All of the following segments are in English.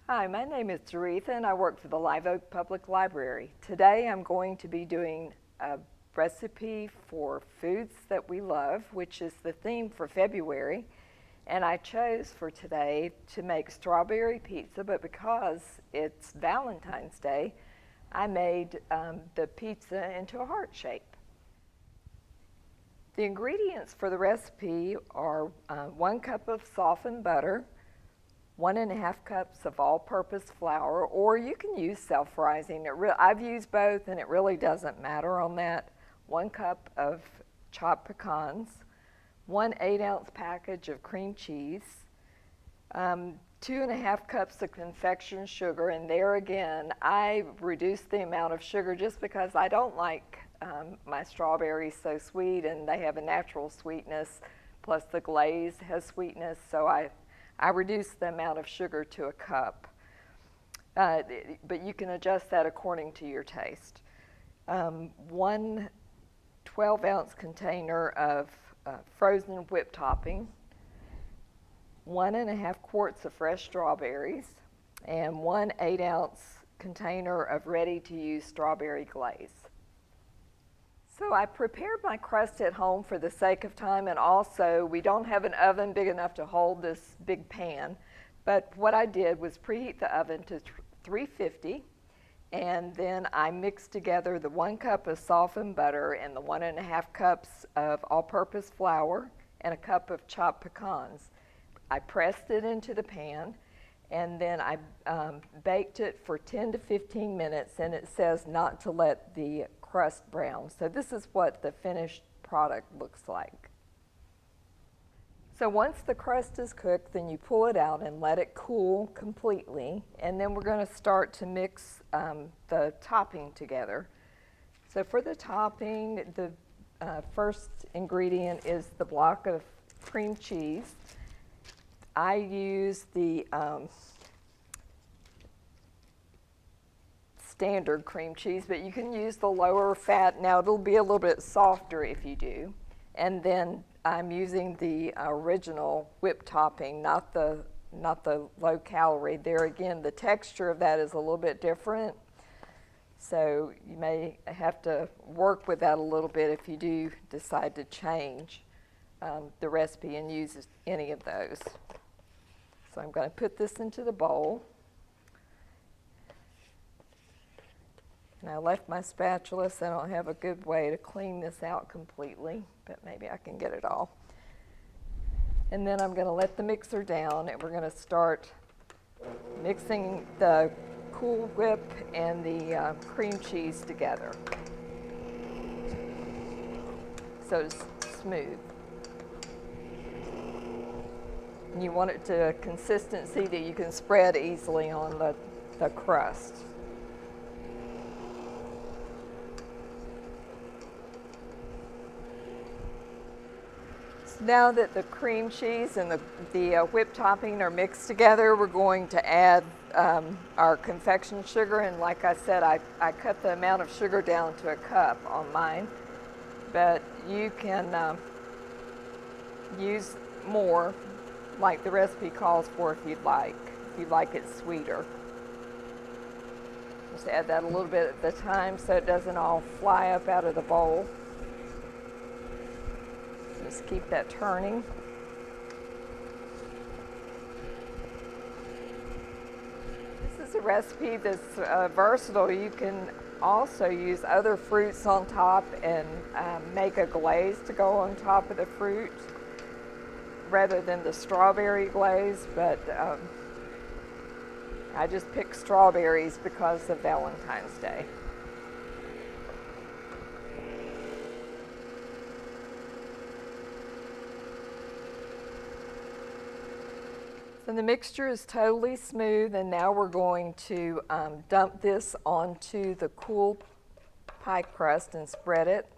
Hi, my name is Doretha and I work for the Live Oak Public Library. Today I'm going to be doing a recipe for foods that we love, which is the theme for February. And I chose for today to make strawberry pizza, but because it's Valentine's Day, I made the pizza into a heart shape. The ingredients for the recipe are 1 cup of softened butter, 1.5 cups of all-purpose flour, or you can use self-rising. I've used both, and it really doesn't matter on that. 1 cup of chopped pecans, 1 8-ounce package of cream cheese, 2.5 cups of confection sugar, and there again, I reduced the amount of sugar just because I don't like my strawberries so sweet, and they have a natural sweetness, plus the glaze has sweetness, so I reduced the amount of sugar to 1 cup, but you can adjust that according to your taste. 1 12-ounce container of frozen whipped topping, 1.5 quarts of fresh strawberries, and 1 8-ounce container of ready-to-use strawberry glaze. So I prepared my crust at home for the sake of time, and also we don't have an oven big enough to hold this big pan, but what I did was preheat the oven to 350, and then I mixed together the 1 cup of softened butter and the 1.5 cups of all-purpose flour and 1 cup of chopped pecans. I pressed it into the pan, and then I baked it for 10 to 15 minutes, and it says not to let the crust brown. So this is what the finished product looks like. So once the crust is cooked, then you pull it out and let it cool completely, and then we're going to start to mix the topping together. So for the topping, the first ingredient is the block of cream cheese. I use the standard cream cheese, but you can use the lower fat. Now it'll be a little bit softer if you do. And then I'm using the original whipped topping, not the low calorie. There again, the texture of that is a little bit different. So you may have to work with that a little bit if you do decide to change the recipe and use any of those. So I'm going to put this into the bowl. And I left my spatula, so I don't have a good way to clean this out completely, but maybe I can get it all. And then I'm going to let the mixer down, and we're going to start mixing the Cool Whip and the cream cheese together so it's smooth. And you want it to a consistency that you can spread easily on the crust. Now that the cream cheese and the whipped topping are mixed together, we're going to add our confection sugar. And like I said, I cut the amount of sugar down to 1 cup on mine, but you can use more, like the recipe calls for, if you'd like it sweeter. Just add that a little bit at the time so it doesn't all fly up out of the bowl. Just keep that turning. This is a recipe that's versatile. You can also use other fruits on top and make a glaze to go on top of the fruit rather than the strawberry glaze, but I just picked strawberries because of Valentine's Day. So the mixture is totally smooth, and now we're going to dump this onto the cool pie crust and spread it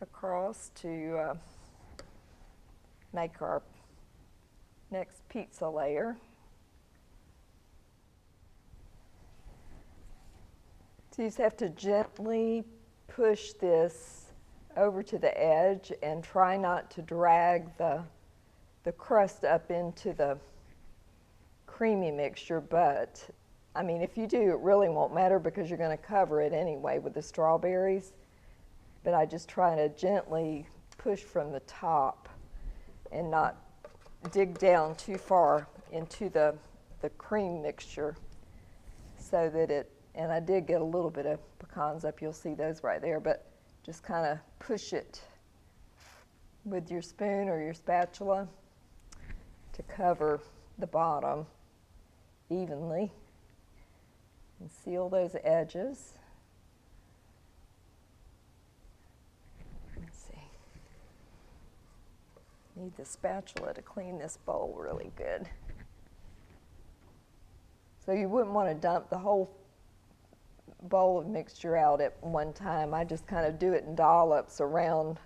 across to make our next pizza layer. So you just have to gently push this over to the edge and try not to drag the crust up into the creamy mixture, but I mean, if you do, it really won't matter because you're going to cover it anyway with the strawberries. But I just try to gently push from the top and not dig down too far into the cream mixture so that it, and I did get a little bit of pecans up, you'll see those right there, but just kind of push it with your spoon or your spatula to cover the bottom evenly and seal those edges. Let's see. Need the spatula to clean this bowl really good. So you wouldn't want to dump the whole bowl of mixture out at one time. I just kind of do it in dollops around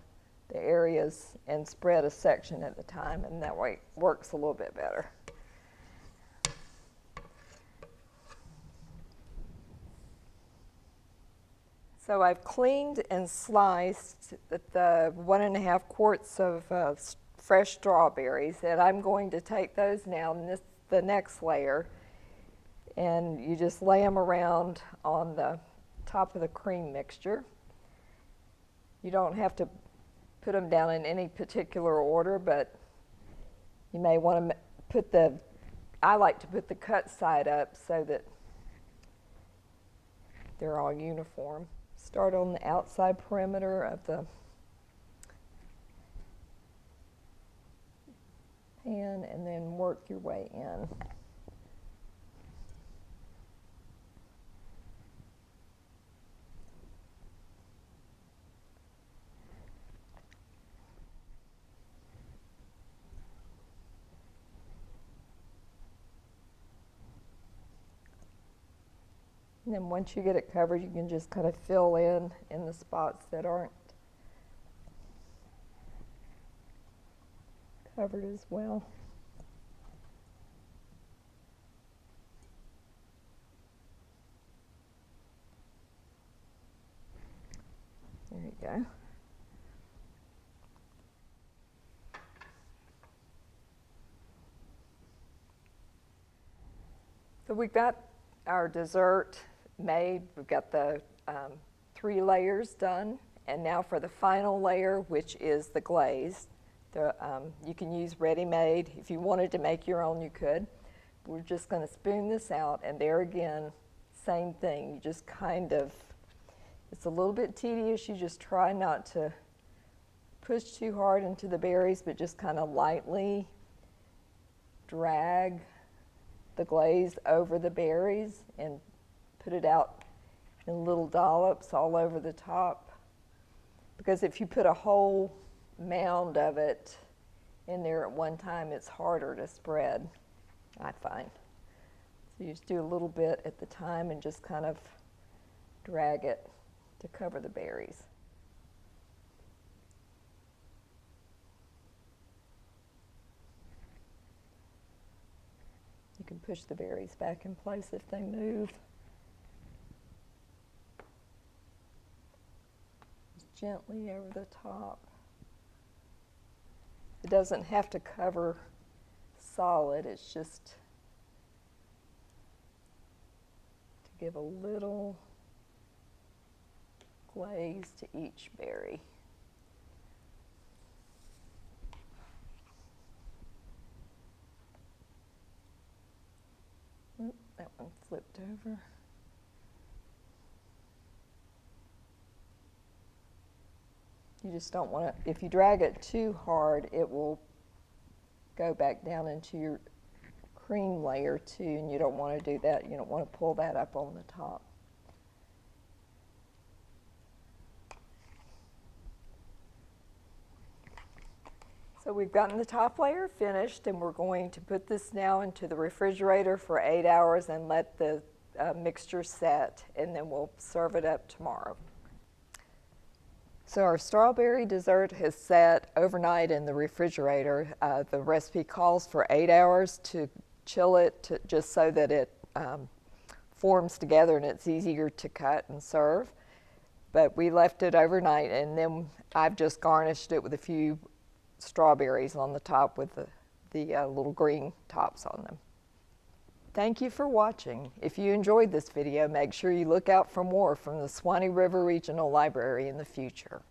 the areas and spread a section at a time, and that way it works a little bit better. So I've cleaned and sliced the 1.5 quarts of fresh strawberries, and I'm going to take those now in the next layer, and you just lay them around on the top of the cream mixture. You don't have to put them down in any particular order, but you may want to put I like to put the cut side up so that they're all uniform. Start on the outside perimeter of the pan and then work your way in. And then once you get it covered, you can just kind of fill in the spots that aren't covered as well. There you go. So we've got our dessert made. We've got the 3 layers done, and now for the final layer, which is the glaze. You can use ready-made. If you wanted to make your own, you could. We're just going to spoon this out, and there again, same thing. You just kind of, it's a little bit tedious. You just try not to push too hard into the berries, but just kind of lightly drag the glaze over the berries and put it out in little dollops all over the top. Because if you put a whole mound of it in there at one time, it's harder to spread, I find. So you just do a little bit at the time and just kind of drag it to cover the berries. You can push the berries back in place if they move. Just gently over the top. It doesn't have to cover solid, it's just to give a little glaze to each berry. That one flipped over. You just don't want to, if you drag it too hard, it will go back down into your cream layer too, and you don't want to do that. You don't want to pull that up on the top. So we've gotten the top layer finished, and we're going to put this now into the refrigerator for 8 hours and let the mixture set, and then we'll serve it up tomorrow. So our strawberry dessert has sat overnight in the refrigerator. The recipe calls for 8 hours to chill it just so that it forms together and it's easier to cut and serve. But we left it overnight, and then I've just garnished it with a few strawberries on the top with the little green tops on them. Thank you for watching. If you enjoyed this video, make sure you look out for more from the Swanee River Regional Library in the future.